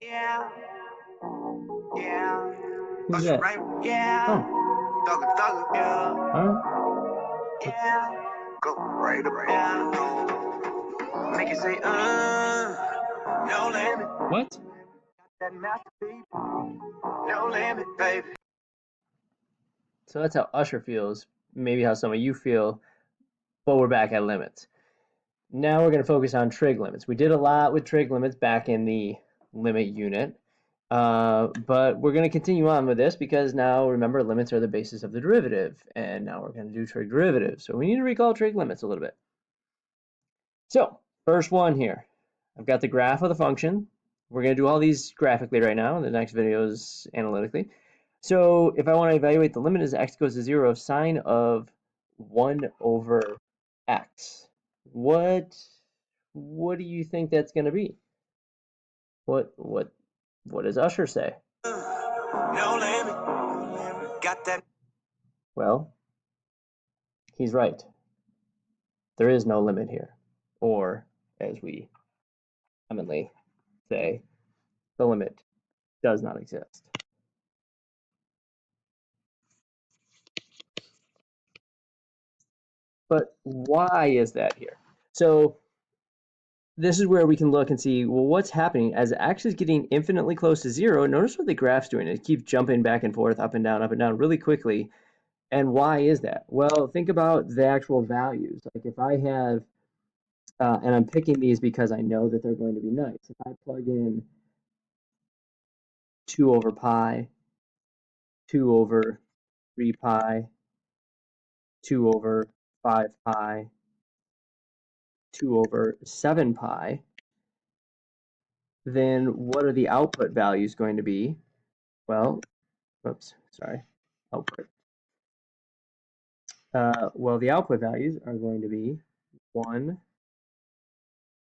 Yeah, yeah. Who's that? Right, yeah. Oh. Thugger, yeah. Alright. Yeah. Go right about. Make it say, no limit. What? That masterpiece. No limit, baby. So that's how Usher feels, maybe how some of you feel, but we're back at limits. Now we're going to focus on trig limits. We did a lot with trig limits back in the limit unit, but we're going to continue on with this because now, remember, limits are the basis of the derivative, and now we're going to do trig derivatives. So we need to recall trig limits a little bit. So, first one here. I've got the graph of the function. We're going to do all these graphically right now. The next video is analytically. So if I want to evaluate the limit as x goes to 0 of sine of 1 over x, what do you think that's going to be? What does Usher say? No limit. Got that. Well, he's right. There is no limit here. Or, as we commonly say, the limit does not exist. But why is that here? So this is where we can look and see, well, what's happening as x is getting infinitely close to 0. Notice what the graph's doing. It keeps jumping back and forth, up and down really quickly. And why is that? Well, think about the actual values. Like if I have, and I'm picking these because I know that they're going to be nice. If I plug in 2 over pi, 2 over 3 pi, 2 over 5 pi, 2 over 7 pi, then what are the output values going to be? Well, oops, sorry, output. Well, the output values are going to be 1,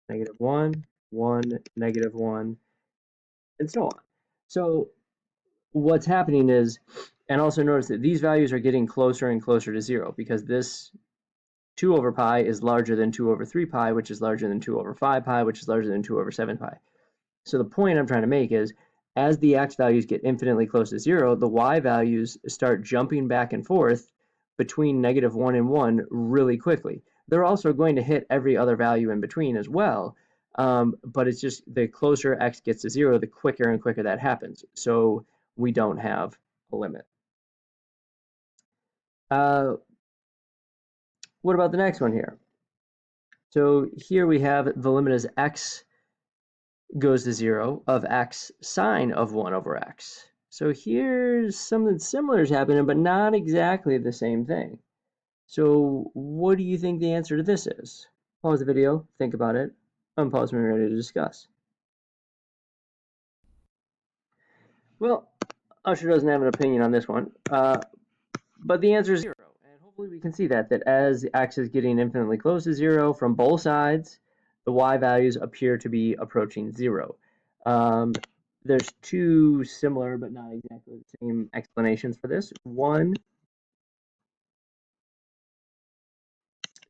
negative 1, 1, negative 1, and so on. So what's happening is, and also notice that these values are getting closer and closer to 0 because this 2 over pi is larger than 2 over 3 pi, which is larger than 2 over 5 pi, which is larger than 2 over 7 pi. So the point I'm trying to make is, as the x values get infinitely close to 0, the y values start jumping back and forth between negative 1 and 1 really quickly. They're also going to hit every other value in between as well, but it's just the closer x gets to 0, the quicker and quicker that happens. So we don't have a limit. What about the next one here? So here we have the limit as x goes to 0 of x sine of 1 over x. So here's something similar is happening, but not exactly the same thing. So what do you think the answer to this is? Pause the video, think about it, unpause when you're ready to discuss. Well, Usher doesn't have an opinion on this one, but the answer is 0. And hopefully we can see that as x is getting infinitely close to 0 from both sides, the y values appear to be approaching 0. There's two similar but not exactly the same explanations for this. One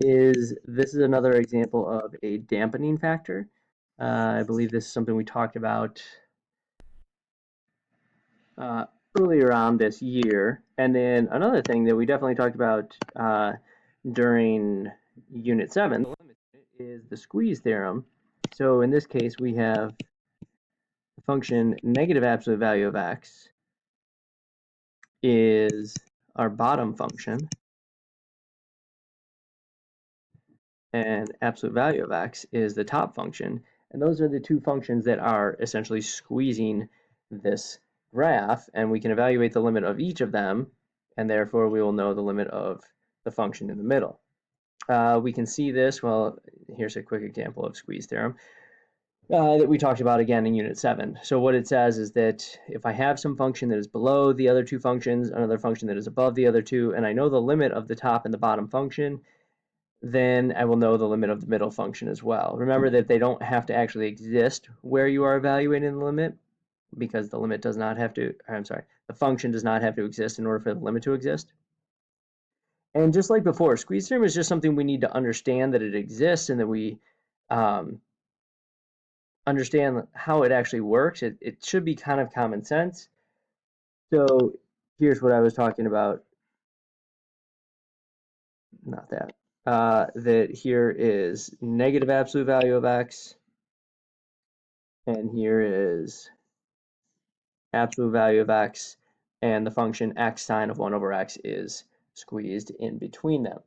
is this is another example of a dampening factor. I believe this is something we talked about earlier on this year. And then another thing that we definitely talked about during Unit 7 is the squeeze theorem. So in this case, we have the function negative absolute value of x is our bottom function, and absolute value of x is the top function. And those are the two functions that are essentially squeezing this graph, and we can evaluate the limit of each of them, and therefore we will know the limit of the function in the middle. We can see this, well, here's a quick example of squeeze theorem that we talked about again in Unit 7. So what it says is that if I have some function that is below the other two functions, another function that is above the other two, and I know the limit of the top and the bottom function, then I will know the limit of the middle function as well. Remember that they don't have to actually exist where you are evaluating the limit, because the limit does not have to, the function does not have to exist in order for the limit to exist. And just like before, squeeze theorem is just something we need to understand that it exists and that we understand how it actually works, it should be kind of common sense. So here's what I was talking about. Not that. That here is negative absolute value of x, and here is absolute value of x, and the function x sine of 1 over x is squeezed in between them.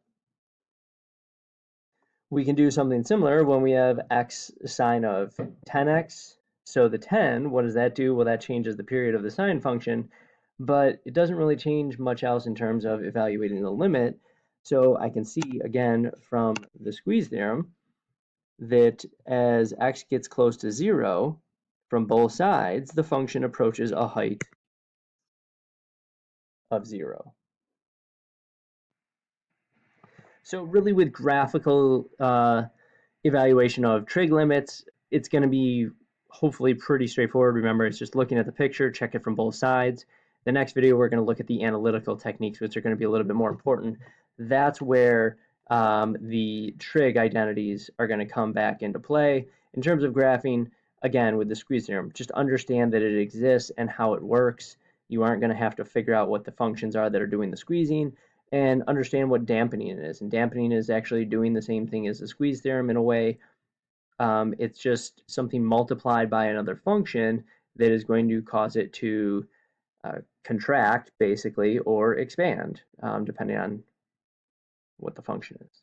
We can do something similar when we have x sine of 10x. So the 10, what does that do? Well, that changes the period of the sine function, but it doesn't really change much else in terms of evaluating the limit. So I can see, again, from the squeeze theorem, that as x gets close to 0, from both sides, the function approaches a height of 0. So really with graphical evaluation of trig limits, it's going to be hopefully pretty straightforward. Remember, it's just looking at the picture, check it from both sides. The next video, we're going to look at the analytical techniques, which are going to be a little bit more important. That's where the trig identities are going to come back into play. In terms of graphing, again, with the squeeze theorem, just understand that it exists and how it works. You aren't going to have to figure out what the functions are that are doing the squeezing, and understand what dampening is. And dampening is actually doing the same thing as the squeeze theorem in a way. It's just something multiplied by another function that is going to cause it to contract, basically, or expand, depending on what the function is.